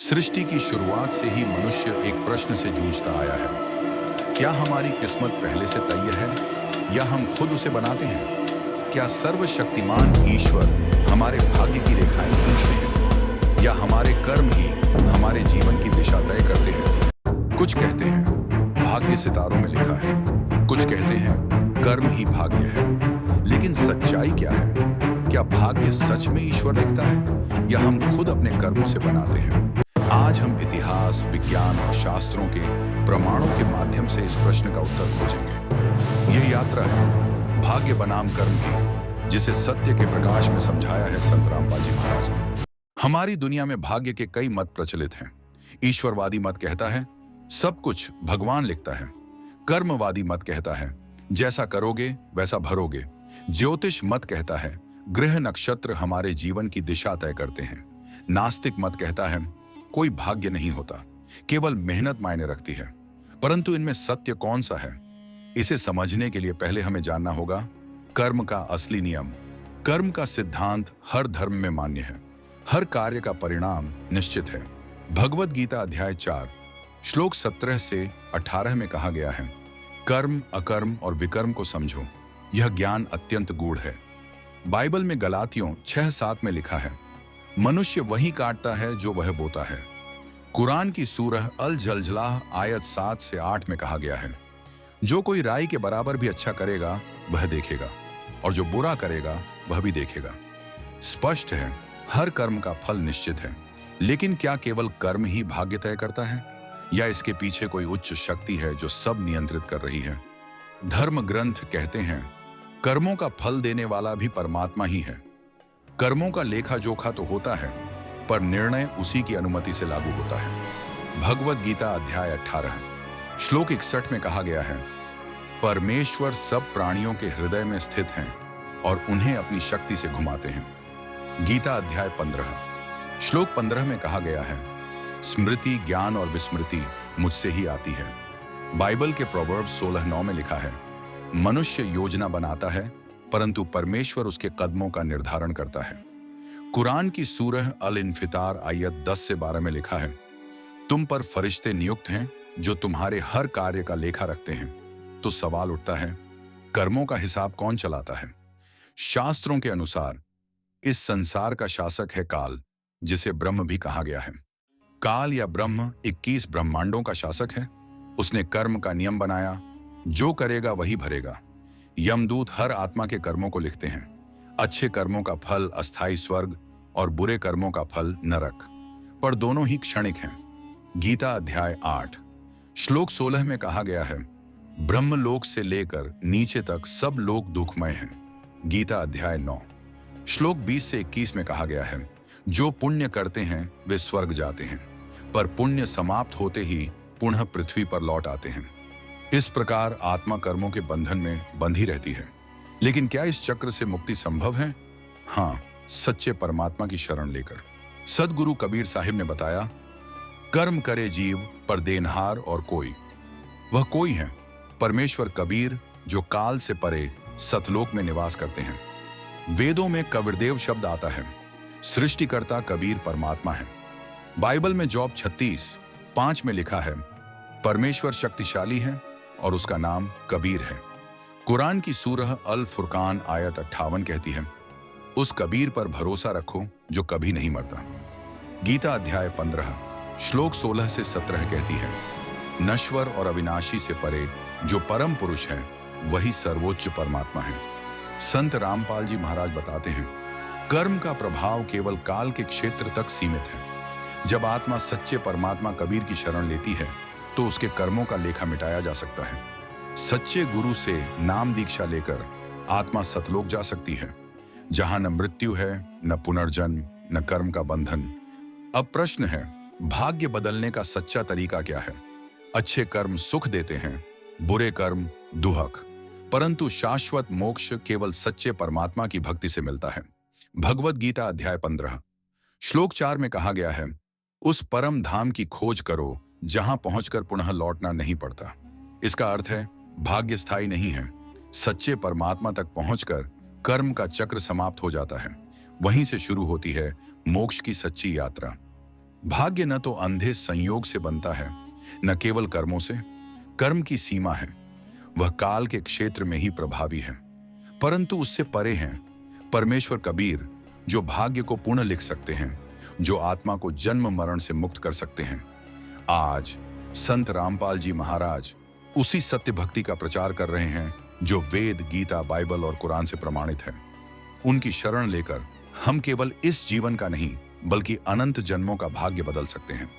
सृष्टि की शुरुआत से ही मनुष्य एक प्रश्न से जूझता आया है। क्या हमारी किस्मत पहले से तय है या हम खुद उसे बनाते हैं? क्या सर्वशक्तिमान ईश्वर हमारे भाग्य की रेखाएं खींचते हैं या हमारे कर्म ही हमारे जीवन की दिशा तय करते हैं? कुछ कहते हैं भाग्य सितारों में लिखा है, कुछ कहते हैं कर्म ही भाग्य है। लेकिन सच्चाई क्या है? क्या भाग्य सच में ईश्वर लिखता है या हम खुद अपने कर्मों से बनाते हैं? आज हम इतिहास, विज्ञान और शास्त्रों के प्रमाणों के माध्यम से इस प्रश्न का उत्तर खोजेंगे। यह यात्रा है भाग्य बनाम कर्म की, जिसे सत्य के प्रकाश में समझाया है संत रामपाल जी महाराज ने। हमारी दुनिया में भाग्य के कई मत प्रचलित हैं। ईश्वरवादी मत कहता है सब कुछ भगवान लिखता है। कर्मवादी मत कहता है जैसा करोगे वैसा भरोगे। ज्योतिष मत कहता है ग्रह नक्षत्र हमारे जीवन की दिशा तय करते हैं। नास्तिक मत कहता है कोई भाग्य नहीं होता, केवल मेहनत मायने रखती है। परंतु इनमें सत्य कौन सा है? इसे समझने के लिए पहले हमें जानना होगा कर्म का असली नियम। कर्म का सिद्धांत हर धर्म में मान्य है। हर कार्य का परिणाम निश्चित है। भगवद गीता अध्याय 4 श्लोक 17 से 18 में कहा गया है, कर्म, अकर्म और विकर्म को समझो, यह ज्ञान अत्यंत गूढ़ है। बाइबल में गलातियों 6:7 में लिखा है, मनुष्य वही काटता है जो वह बोता है। कुरान की सूरह अल जलजलाह आयत 7 से 8 में कहा गया है, जो कोई राई के बराबर भी अच्छा करेगा वह देखेगा, और जो बुरा करेगा वह भी देखेगा। स्पष्ट है, हर कर्म का फल निश्चित है। लेकिन क्या केवल कर्म ही भाग्य तय करता है या इसके पीछे कोई उच्च शक्ति है जो सब नियंत्रित कर रही है? धर्म ग्रंथ कहते हैं कर्मों का फल देने वाला भी परमात्मा ही है। कर्मों का लेखा जोखा तो होता है, पर निर्णय उसी की अनुमति से लागू होता है। भगवद गीता अध्याय 18 श्लोक 61 में कहा गया है, परमेश्वर सब प्राणियों के हृदय में स्थित हैं और उन्हें अपनी शक्ति से घुमाते हैं। गीता अध्याय 15 श्लोक 15 में कहा गया है, स्मृति, ज्ञान और विस्मृति मुझसे ही आती है। बाइबल के प्रोवर्ब्स 16:9 में लिखा है, मनुष्य योजना बनाता है परंतु परमेश्वर उसके कदमों का निर्धारण करता है। कुरान की सूरह अल इन्फितार आयत 10 से 12 में लिखा है, तुम पर फरिश्ते नियुक्त हैं जो तुम्हारे हर कार्य का लेखा रखते हैं। तो सवाल उठता है, कर्मों का हिसाब कौन चलाता है? शास्त्रों के अनुसार इस संसार का शासक है काल, जिसे ब्रह्म भी कहा गया है। काल या ब्रह्म 21 ब्रह्मांडों का शासक है। उसने कर्म का नियम बनाया, जो करेगा वही भरेगा। यमदूत हर आत्मा के कर्मों को लिखते हैं। अच्छे कर्मों का फल अस्थायी स्वर्ग और बुरे कर्मों का फल नरक, पर दोनों ही क्षणिक हैं। गीता अध्याय 8 श्लोक 16 में कहा गया है, ब्रह्मलोक से लेकर नीचे तक सब लोग दुखमय हैं। गीता अध्याय 9 श्लोक 20 से 21 में कहा गया है, जो पुण्य करते हैं वे स्वर्ग जाते हैं, पर पुण्य समाप्त होते ही पुनः पृथ्वी पर लौट आते हैं। इस प्रकार आत्मा कर्मों के बंधन में बंधी रहती है। लेकिन क्या इस चक्र से मुक्ति संभव है? हाँ, सच्चे परमात्मा की शरण लेकर। सदगुरु कबीर साहिब ने बताया, कर्म करे जीव पर देनहार और कोई। वह कोई है परमेश्वर कबीर, जो काल से परे सतलोक में निवास करते हैं। वेदों में कबीरदेव शब्द आता है। सृष्टिकर्ता कबीर परमात्मा है। बाइबल में जॉब 36:5 में लिखा है, परमेश्वर शक्तिशाली है और उसका नाम कबीर है। कुरान की सूरह अल फुरकान आयत 58 कहती है, उस कबीर पर भरोसा रखो जो कभी नहीं मरता। गीता अध्याय 15 श्लोक 16 से 17 कहती है, नश्वर और अविनाशी से परे जो परम पुरुष है वही सर्वोच्च परमात्मा है। संत रामपाल जी महाराज बताते हैं, कर्म का प्रभाव केवल काल के क्षेत्र तक सीमित है। जब आत्मा सच्चे परमात्मा कबीर की शरण लेती है तो उसके कर्मों का लेखा मिटाया जा सकता है। सच्चे गुरु से नाम दीक्षा लेकर आत्मा सतलोक जा सकती है, जहां न मृत्यु है, न पुनर्जन्म, न कर्म का बंधन। अब प्रश्न है, भाग्य बदलने का सच्चा तरीका क्या है? अच्छे कर्म सुख देते हैं, बुरे कर्म दुहक, परंतु शाश्वत मोक्ष केवल सच्चे परमात्मा की भक्ति से मिलता है। भगवद गीता अध्याय 15 श्लोक 4 में कहा गया है, उस परम धाम की खोज करो जहां पहुंचकर पुनः लौटना नहीं पड़ता। इसका अर्थ है, भाग्य स्थायी नहीं है। सच्चे परमात्मा तक पहुंचकर कर्म का चक्र समाप्त हो जाता है। वहीं से शुरू होती है मोक्ष की सच्ची यात्रा। भाग्य न तो अंधे संयोग से बनता है, न केवल कर्मों से। कर्म की सीमा है, वह काल के क्षेत्र में ही प्रभावी है, परंतु उससे परे हैं परमेश्वर कबीर, जो भाग्य को पुनः लिख सकते हैं, जो आत्मा को जन्म मरण से मुक्त कर सकते हैं। आज संत रामपाल जी महाराज उसी सत्य भक्ति का प्रचार कर रहे हैं जो वेद, गीता, बाइबल और कुरान से प्रमाणित है। उनकी शरण लेकर हम केवल इस जीवन का नहीं बल्कि अनंत जन्मों का भाग्य बदल सकते हैं।